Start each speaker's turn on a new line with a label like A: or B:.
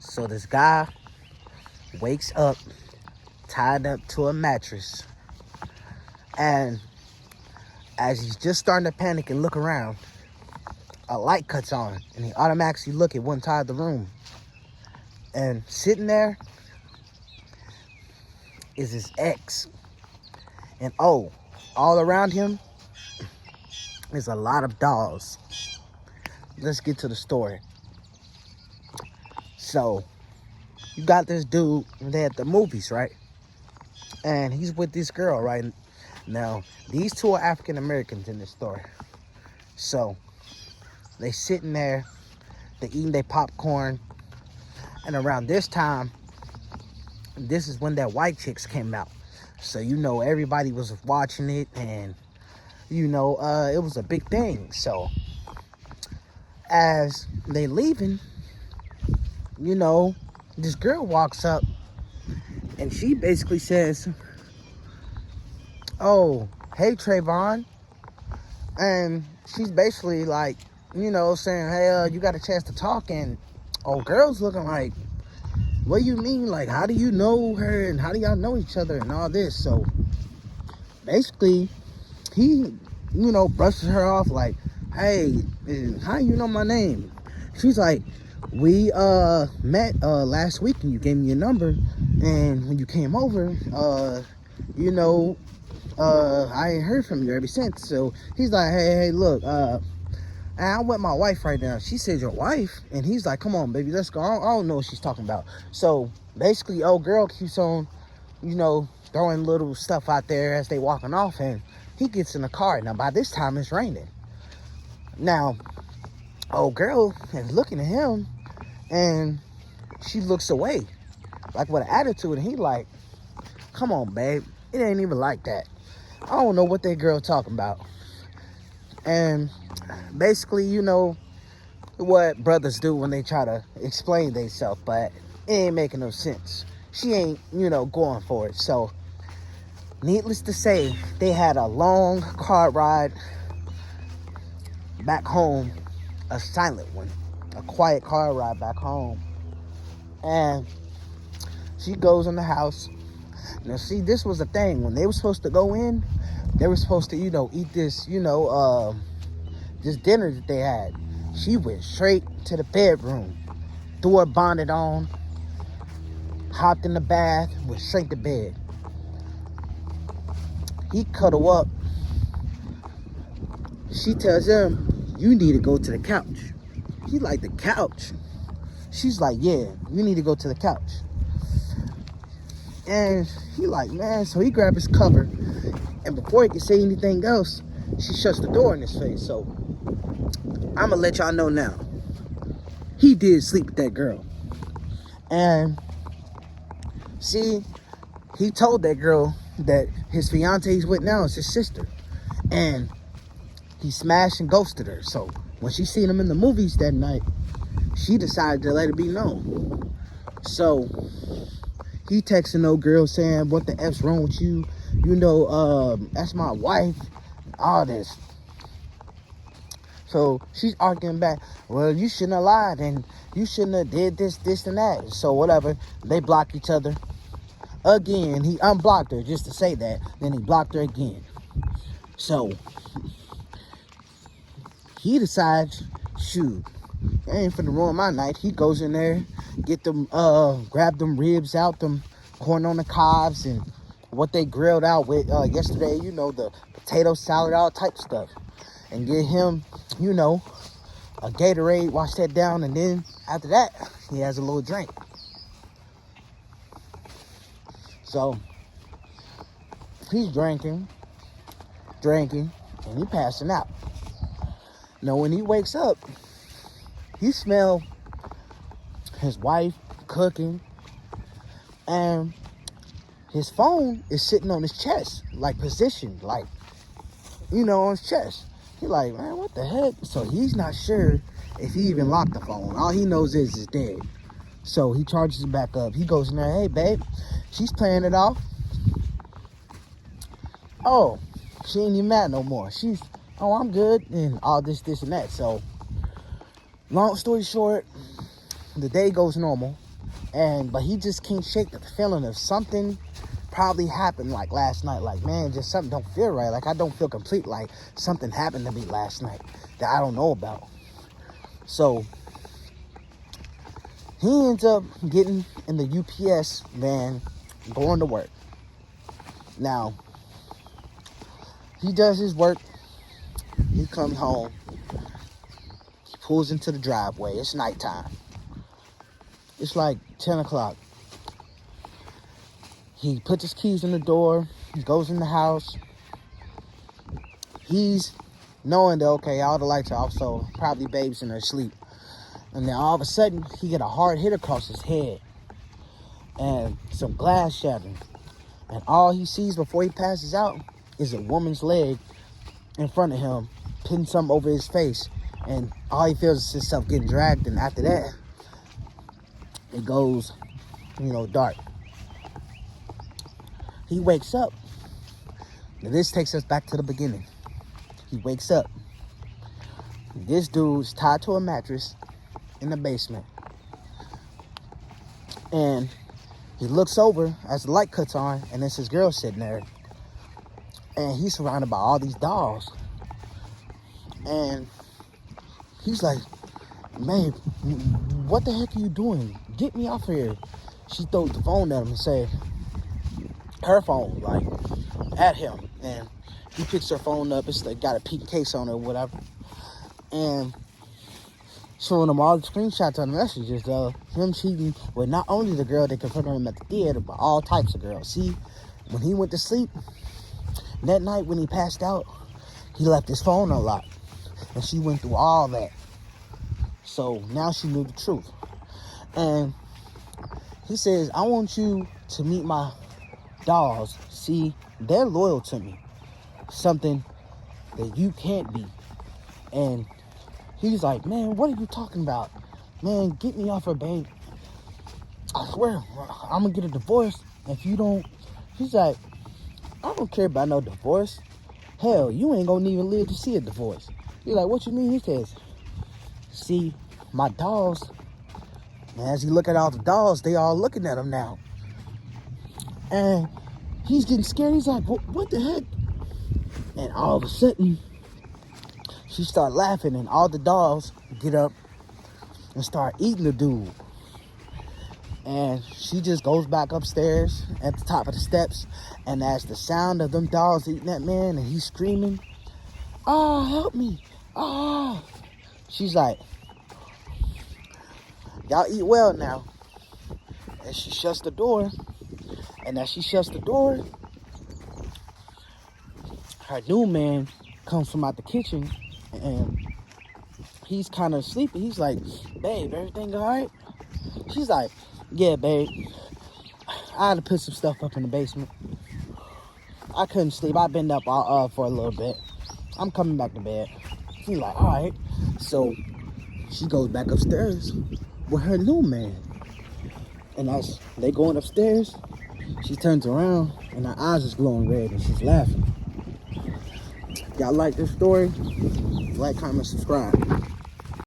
A: So this guy wakes up tied up to a mattress, and as he's just starting to panic and look around, a light cuts on, and he automatically look at one side of the room, and sitting there is his ex. And all around him is a lot of dolls. Let's get to the story. So you got this dude, they at the movies, right? And he's with this girl, right? Now, these two are African Americans in this story. So they sitting there, they eating their popcorn, and around this time, this is when that White Chicks came out. So everybody was watching it, and it was a big thing. So as they leaving, this girl walks up, and she basically says, "Oh, hey, Trayvon." And she's basically like, saying, "Hey, you got a chance to talk?" And girl's looking like, "What do you mean? Like, how do you know her, and how do y'all know each other and all this?" So basically, he, brushes her off like, "Hey, how you know my name?" She's like, "We met last week, and you gave me your number, and when you came over, I ain't heard from you ever since." So he's like, hey, look, I'm with my wife right now." She said, "Your wife?" And he's like, "Come on, baby, let's go. I don't know what she's talking about." So basically, old girl keeps on, throwing little stuff out there as they walking off, and he gets in the car. Now, by this time, it's raining. Now, old girl is looking at him, and she looks away, like with an attitude, and he like, "Come on, babe, it ain't even like that. I don't know what that girl talking about." And basically, what brothers do when they try to explain themselves, but it ain't making no sense. She ain't, going for it. So, needless to say, they had a long car ride back home, a silent one, a quiet car ride back home. And she goes in the house. Now, see, this was the thing. When they were supposed to go in, they were supposed to, eat this, this dinner that they had. She went straight to the bedroom, threw her bonnet on, hopped in the bath, went straight to bed. He cuddle up. She tells him, "You need to go to the couch." He like, "The couch?" She's like, "Yeah, you need to go to the couch." And he like, man, so he grabbed his cover, and before he could say anything else, she shuts the door in his face. So I'm gonna let y'all know now, he did sleep with that girl. And see, he told that girl that his fiance he's with now is his sister, and he smashed and ghosted her. So when she seen him in the movies that night, she decided to let it be known. So he texting no girl saying, "What the F's wrong with you? That's my wife," all this. So she's arguing back, "Well, you shouldn't have lied, and you shouldn't have did this, and that." So whatever, they block each other. Again, he unblocked her just to say that. Then he blocked her again. So he decides, shoot, I ain't finna ruin my night. He goes in there, get them, grab them ribs out, them corn on the cobs, and what they grilled out with yesterday, the potato salad, all type stuff. And get him, a Gatorade, wash that down, and then after that, he has a little drink. So he's drinking, and he passing out. Now, when he wakes up, he smell his wife cooking, and his phone is sitting on his chest, like positioned, like, on his chest. He like, man, what the heck? So he's not sure if he even locked the phone. All he knows is it's dead. So he charges it back up. He goes in there, "Hey, babe." She's playing it off. Oh, she ain't even mad no more. She's, "Oh, I'm good," and all this, and that. So long story short, the day goes normal. But he just can't shake the feeling of something probably happened like last night. Like, man, just something don't feel right. Like, I don't feel complete. Like, something happened to me last night that I don't know about. So he ends up getting in the UPS van, going to work. Now, he does his work. He comes home. He pulls into the driveway. It's nighttime. It's like 10 o'clock. He puts his keys in the door. He goes in the house. He's knowing that, okay, all the lights are off, so probably babe's in her sleep. And then all of a sudden, he get a hard hit across his head. And some glass shattering. And all he sees before he passes out is a woman's leg in front of him, putting something over his face. And all he feels is himself getting dragged. And after that, it goes, dark. He wakes up. Now this takes us back to the beginning. He wakes up. This dude's tied to a mattress in the basement. And he looks over as the light cuts on, and there's his girl sitting there. And he's surrounded by all these dolls. And he's like, man, what the heck are you doing? Get me off here. She throws the phone at him and said, her phone, like, at him. And he picks her phone up. It's like got a pink case on it or whatever. And showing him all the screenshots on the messages of him cheating with not only the girl that confronted him at the theater, but all types of girls. See, when he went to sleep, that night when he passed out, he left his phone unlocked. And she went through all that. So now she knew the truth. And he says, I want you to meet my dolls. See, they're loyal to me. Something that you can't be. And he's like, man, what are you talking about? Man, get me off her, babe. I swear, I'm gonna get a divorce if you don't. He's like, I don't care about no divorce. Hell, you ain't gonna even live to see a divorce. He's like, what you mean? He says, see, my dolls. And as he look at all the dolls, they all looking at him now. And he's getting scared. He's like, what the heck? And all of a sudden, she start laughing, and all the dolls get up and start eating the dude. And she just goes back upstairs at the top of the steps. And as the sound of them dolls eating that man, and he's screaming, oh, help me. Oh. She's like, y'all eat well now. And she shuts the door. And as she shuts the door, her new man comes from out the kitchen. And he's kind of sleepy. He's like, babe, everything all right? She's like, yeah, babe. I had to put some stuff up in the basement. I couldn't sleep. I've been up for a little bit. I'm coming back to bed. He's like, all right. So she goes back upstairs with her new man. And as they going upstairs, she turns around and her eyes is glowing red and she's laughing. Y'all like this story? Like, comment, subscribe.